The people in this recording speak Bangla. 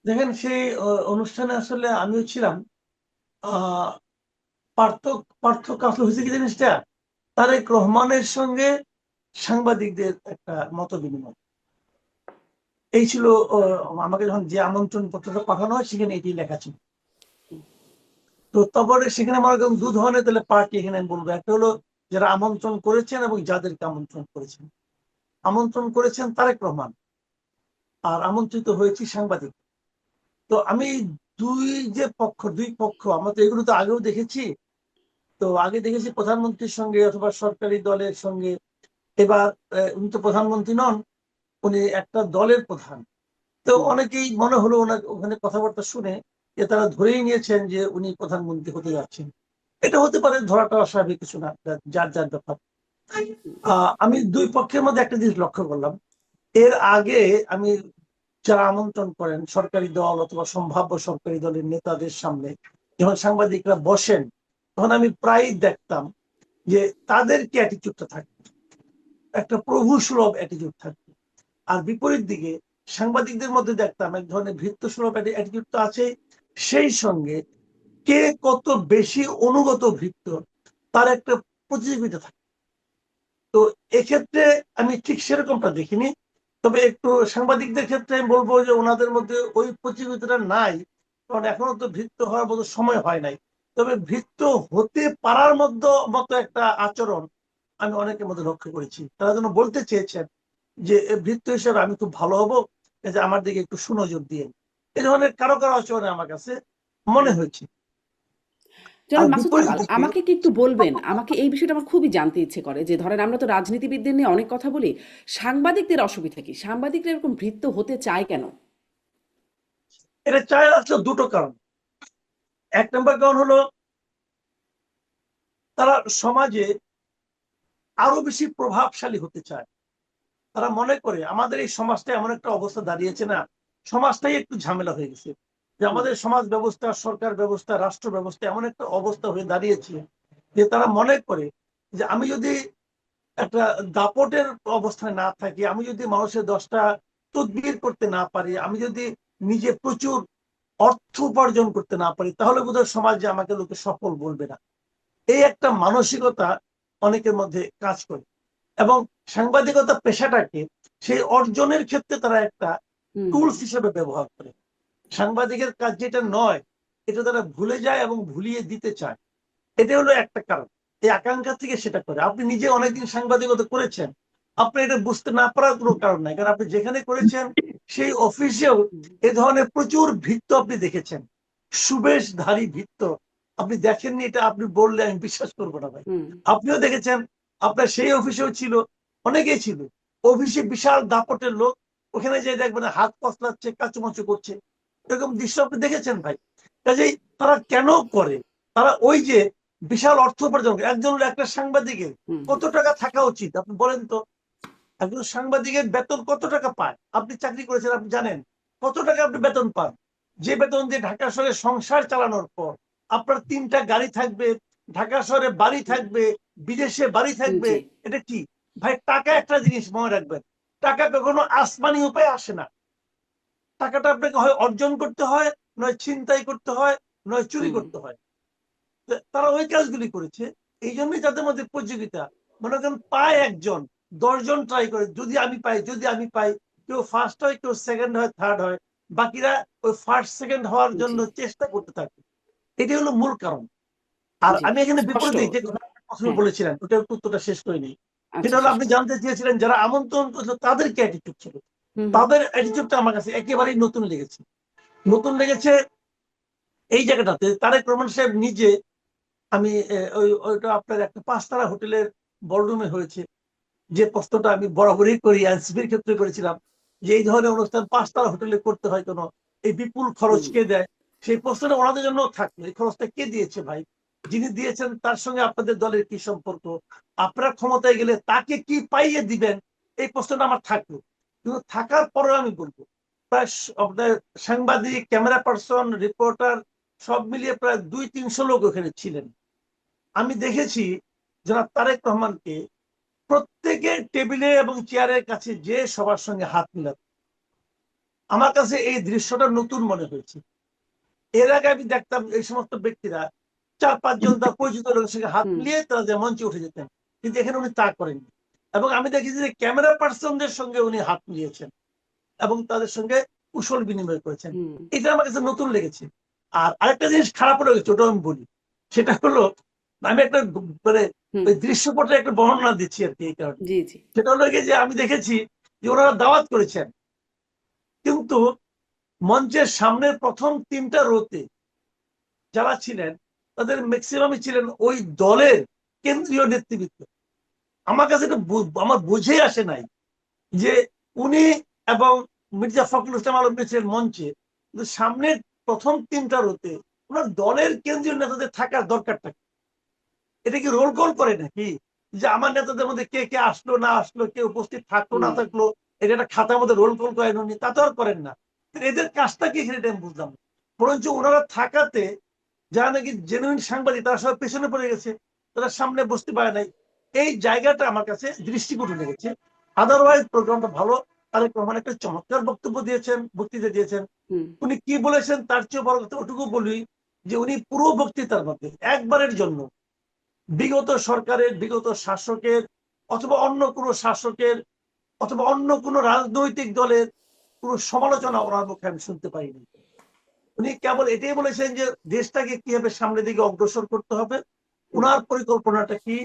দেখেন সেই অনুষ্ঠানে আসলে আমিও ছিলাম। আহ পার্থ পার্থক্য আসলে হয়েছে কি জিনিসটা, তারেক রহমানের সঙ্গে সাংবাদিকদের একটা মত বিনিময় এই ছিল। আমাকে যখন যে আমন্ত্রণ পত্রটা পাঠানো হয় সেখানে এটি লেখা ছিল। তো তারপরে সেখানে মনে করেন দু ধরনের তাহলে পার্টি এখানে আমি বলবো। একটা হলো যারা আমন্ত্রণ করেছেন এবং যাদেরকে আমন্ত্রণ করেছেন। আমন্ত্রণ করেছেন তারেক রহমান, আর আমন্ত্রিত হয়েছি সাংবাদিক। তো আমি দুই যে পক্ষ, দুই পক্ষ আমরা তো এগুলো তো আগেও দেখেছি। তো আগে দেখেছি প্রধানমন্ত্রীর সঙ্গে অথবা সরকারি দলের সঙ্গে। এবার উনি তো প্রধানমন্ত্রী নন, উনি একটা দলের প্রধান। তো হুম। অনেকেই মনে হলো ওনার ওখানে কথাবার্তা শুনে যে তারা ধরেই নিয়েছেন যে উনি প্রধানমন্ত্রী হতে যাচ্ছেন। এটা হতে পারে, ধরাটা অস্বাভাবিক কিছু না, যার যার ব্যাপার। আমি দুই পক্ষের মধ্যে একটা জিনিস লক্ষ্য করলাম। এর আগে আমি যারা আমন্ত্রণ করেন সরকারি দল অথবা সম্ভাব্য সরকারি দলের নেতাদের সামনে যখন সাংবাদিকরা বসেন, তখন আমি প্রায় দেখতাম যে তাদের কি অ্যাটিটিউডটা থাকে, একটা প্রভু সুলভ অ্যাটিটিউড থাকতো। আর বিপরীত দিকে সাংবাদিকদের মধ্যে দেখতাম এক ধরনের ভৃত্য সুলভ অ্যাটিটিউড তো আছে, সেই সঙ্গে কে কত বেশি অনুগত ভৃত্য তার একটা প্রতিযোগিতা থাকে। তো এক্ষেত্রে আমি ঠিক সেরকমটা দেখিনি। তবে একটু সাংবাদিকদের ক্ষেত্রে আমি বলবো যে ওনাদের মধ্যে ওই প্রতিযোগিতাটা নাই, কারণ এখনো তো ভৃত্য হওয়ার মতো সময় হয় নাই। তবে ভৃত্য হতে পারার মতো একটা আচরণ আমি অনেকের মধ্যে লক্ষ্য করেছি। তারা যেন বলতে চেয়েছেন যে ভৃত্য হিসেবে আমি খুব ভালো হবো, এই যে আমার দিকে একটু সুনজর দিয়ে। এই ধরনের কারো কারো আচরণে আমার কাছে মনে হয়েছে। আর জনাব মাসুদ বিপরীত কামাল, দিকে আমাকে কি একটু বলবেন, আমাকে এই বিষয়টা আমার খুবই জানতে ইচ্ছে করে যে ধরেন আমরা তো রাজনীতিবিদদের নিয়ে অনেক কথা বলি, সাংবাদিকদের অসুবিধা কি? সাংবাদিকরা এরকম ভৃত্য হতে চায় কেন? এটা চায় আসলে দুটো কারণ। এক নম্বর কারণ হলো তারা সমাজে আরো বেশি প্রভাবশালী হতে চায়। তারা মনে করে আমাদের এই সমাজটা এমন একটা অবস্থা দাঁড়িয়েছে না, সমাজটাই একটু ঝামেলা হয়ে গেছে, যে হুম। আমাদের সমাজ ব্যবস্থা, সরকার ব্যবস্থা, রাষ্ট্র ব্যবস্থা এমন একটা অবস্থা হয়ে দাঁড়িয়েছে যে তারা মনে করে যে আমি যদি একটা দাপটের অবস্থায় না থাকি, আমি যদি মানুষের 10টা তদবির করতে না পারি, আমি যদি নিজে প্রচুর অর্থ উপার্জন করতে না পারি, তাহলে বোধহয় সমাজে আমাকে লোকে সফল বলবে না। এই একটা মানসিকতা অনেকের মধ্যে কাজ করে। এবং সাংবাদিকতা পেশাটাকে সেই অর্জনের ক্ষেত্রে তারা একটা হুম, হুম। টুলস হিসেবে ব্যবহার করে। সাংবাদিকের কাজ যেটা নয়, এটা তারা ভুলে যায় এবং ভুলিয়ে দিতে চায়। এটা হলো একটা কারণ। এই আকাঙ্ক্ষা থেকে সেটা করে। আপনি নিজে অনেকদিন সাংবাদিকতা করেছেন, আপনি এটা বুঝতে না পারার কোনো কারণ নাই, কারণ আপনি যেখানে করেছেন সেই অফিসেও হুম, এ ধরনের প্রচুর ভৃত্য আপনি দেখেছেন। সুবেশধারী ভৃত্য আপনি দেখেননি, এটা আপনি বললে আমি বিশ্বাস করবো না ভাই। হুম। আপনিও দেখেছেন, আপনার সেই অফিসেও ছিল, অনেকেই ছিল। অফিসে বিশাল দাপটের লোক, ওখানে যে দেখবেন হাত পসলাচ্ছে, কাচুমাচু করছে, এরকম দৃশ্য আপনি দেখেছেন ভাই। কাজেই তারা কেন করে? তারা ওই যে বিশাল অর্থ উপার্জন করে। একজন একটা সাংবাদিকের হুম, কত টাকা থাকা উচিত আপনি বলেন তো? একজন সাংবাদিকের বেতন কত টাকা পায়? আপনি চাকরি করেছেন, আপনি জানেন কত টাকা আপনি বেতন পান। যে বেতন দিয়ে ঢাকা শহরে সংসার চালানোর পর আপনার 3টা গাড়ি থাকবে, ঢাকা শহরে বাড়ি থাকবে, বিদেশে বাড়ি হুম। থাকবে, জি। এটা কি ভাই? টাকা একটা জিনিস মনে রাখবেন, টাকা কখনো আসমানি উপায়ে আসে না। টাকাটা আপনাকে হয় অর্জন করতে হয়, নয় ছিনতাই করতে হয়, নয় চুরি হুম। করতে হয়। তারা ওই কাজগুলি করেছে। এই জন্যই তাদের মধ্যে প্রতিযোগিতা। মনে করেন পায় একজন, 10জন ট্রাই করে, যদি আমি পাই, যদি আমি পাই। কেউ ফার্স্ট হয়, কেউ সেকেন্ড হয়, থার্ড হয়, বাকিরা ওই ফার্স্ট সেকেন্ড হওয়ার জি, জন্য চেষ্টা করতে থাকে। এটাই হলো মূল কারণ। আর জি। আমি এখানে স্পষ্ট। বিপরীতে যে কথা প্রথমে হ্যাঁ। বলেছিলেন ওটা উত্তরটা শেষ করিনি। আচ্ছা, সেটা হলো শেষ আপনি করুন। জানতে চেয়েছিলেন যারা আমন্ত্রণ করেছিল তাদের কি অ্যাটিটিউড ছিল। হুম, হুম। তাদের অ্যাটিটিউডটা আমার কাছে একেবারেই নতুন লেগেছে। নতুন লেগেছে এই জায়গাটাতে তারেক রহমান সাহেব নিজে। আমি ওইটা আপনার একটা 5 তারা হোটেলের বড়রুমে হয়েছে। যে প্রশ্নটা আমি বরাবরই করি, এনসিপির ক্ষেত্রে করেছিলাম, যে এই ধরনের অনুষ্ঠান 5 তারা হোটেলে করতে হয় কেন, এই বিপুল খরচ হুম। কে দেয়? সেই প্রশ্নটা ওনাদের জন্য থাকলো, এই খরচটা কে দিয়েছে ভাই? যিনি দিয়েছেন তার সঙ্গে আপনাদের দলের কি সম্পর্ক? আপনারা ক্ষমতায় গেলে তাকে কি পাইয়ে দিবেন? এই প্রশ্নটা আমার থাকলো। কিন্তু থাকার পরেও আমি বলবো, প্রায় আপনার সাংবাদিক, ক্যামেরা পার্সন, রিপোর্টার সব মিলিয়ে প্রায় 200-300 লোক ওখানে ছিলেন। আমি দেখেছি জনাব তারেক রহমানকে প্রত্যেকের টেবিলে এবং চেয়ারের কাছে যে সবার সঙ্গে হাত মিলাত। আমার কাছে এই দৃশ্যটা নতুন মনে হয়েছে। এর আগে আমি দেখতাম এই সমস্ত ব্যক্তিরা 4-5 জন তার পরিচিত লোকের সঙ্গে হাত হুম মিলিয়ে তারা যে মঞ্চে উঠে যেতেন, কিন্তু এখানে উনি তা করেননি। এবং আমি দেখেছি যে ক্যামেরা পার্সনদের সঙ্গে উনি হাত মিলিয়েছেন এবং তাদের সঙ্গে কুশল বিনিময় করেছেন। হুম এটা আমার কাছে নতুন লেগেছে। আর আরেকটা জিনিস খারাপ লেগেছে, ওটা আমি বলি। সেটা হলো, আমি একটা মানে হুম ওই দৃশ্যপটে একটা বর্ণনা দিচ্ছি আর কি এই কারণে। জি জি সেটা হলো গিয়ে যে আমি দেখেছি যে ওনারা দাওয়াত করেছেন, কিন্তু মঞ্চের সামনের প্রথম 3টা রোতে যারা ছিলেন তাদের ম্যাক্সিমামই ছিলেন ওই দলের কেন্দ্রীয় নেতৃবৃন্দ। আমার কাছে এটা আমার বুঝে আসে নাই যে উনি এবং মির্জা ফখরুল ইসলাম আলমগীর ছিলেন মঞ্চে, কিন্তু সামনের প্রথম 3টা রোতে ওনার দলের কেন্দ্রীয় নেতাদের থাকার দরকারটা কি? এটা কি রোল কল করে নাকি যে আমার নেতাদের মধ্যে কে কে আসলো না আসলো, কে উপস্থিত থাকলো না হুম থাকলো, এটা একটা খাতার মধ্যে রোল কল করেন উনি? তা তো আর করেন না। এদের কাজটা কি এখানে এটা আমি বুঝলাম না। বরঞ্চ ওনারা থাকাতে যারা নাকি জেনুইন সাংবাদিক তারা সব পেছনে পড়ে গেছে, তারা সামনে বসতে পারে নাই। এই জায়গাটা আমার কাছে দৃষ্টিকটু লেগেছে। আদারওয়াইজ প্রোগ্রামটা ভালো। তারেক রহমান একটা চমৎকার বক্তব্য দিয়েছেন, বক্তৃতা দিয়েছেন। হুম উনি কি বলেছেন তার চেয়ে বড় কথা ওটুকু বলি যে উনি পুরো বক্তৃতার মধ্যে একবারের জন্য বিগত সরকারের, বিগত শাসকের অথবা অন্য কোনো শাসকের অথবা অন্য কোনো রাজনৈতিক দলের কোনো সমালোচনা ওনার মুখে আমি শুনতে পাইনি। উনি কেবল এটাই বলেছেন যে দেশটাকে কিভাবে সামনের দিকে অগ্রসর করতে হবে, উনার পরিকল্পনাটা কি,